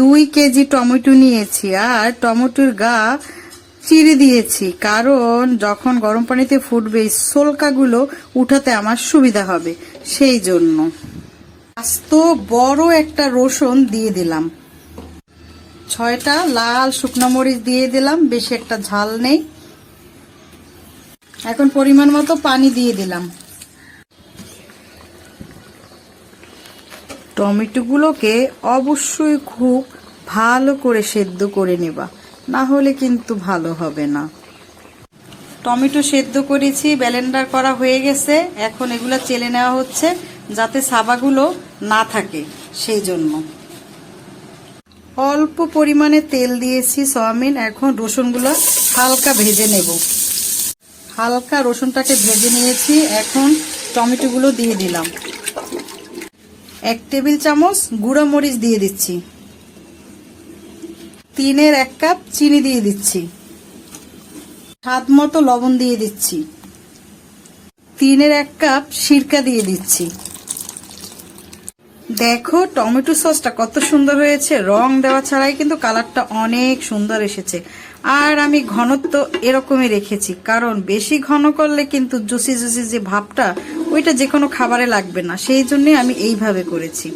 2 KG tomato নিয়েছি আর টমেটোর গা চিড়ে দিয়েছি, কারণ যখন গরম পানিতে ফুটবে এই ছোলকাগুলো উঠাতে আমার সুবিধা হবে, সেই জন্য। আস্ত বড় একটা রসুন দিয়ে দিলাম, 6টা লাল শুকনো মরিচ দিয়ে দিলাম, বেশি একটা ঝাল নেই। এখন পরিমাণ মতো পানি দিয়ে দিলাম। টমেটোগুলোকে অবশ্যই খুব ভালো করে সেদ্ধ করে নেবা, না হলে কিন্তু ভালো হবে না। টমেটো সেদ্ধ করেছি, ব্লেন্ডার করা হয়ে গেছে। এখন এগুলো চেলে নেওয়া হচ্ছে যাতে সাবাগুলো না থাকে, সেই জন্য। অল্প পরিমাণে তেল দিয়েছি সয়াবিন। এখন রসুনগুলো হালকা ভেজে নেব। হালকা রসুনটাকে ভেজে নিয়েছি। এখন টমেটোগুলো দিয়ে দিলাম। 1 টেবিল চামচ গুঁড়ো মরিচ দিয়ে দিচ্ছি। 3/1 কাপ চিনি দিয়ে দিচ্ছি। স্বাদ মতো লবণ দিয়ে দিচ্ছি। 3/1 কাপ সিরকা দিয়ে দিচ্ছি। দেখো টমেটো সসটা কত সুন্দর হয়েছে, রং দেওয়া ছাড়াই কিন্তু কালারটা অনেক সুন্দর এসেছে। আর আমি ঘনত্ব এরকমই রেখেছি, কারণ বেশি ঘন করলে কিন্তু জুসি জুসি যে ভাবটা ওইটা যে কোনো খাবারে লাগবে না, সেই জন্যই আমি এইভাবে করেছি।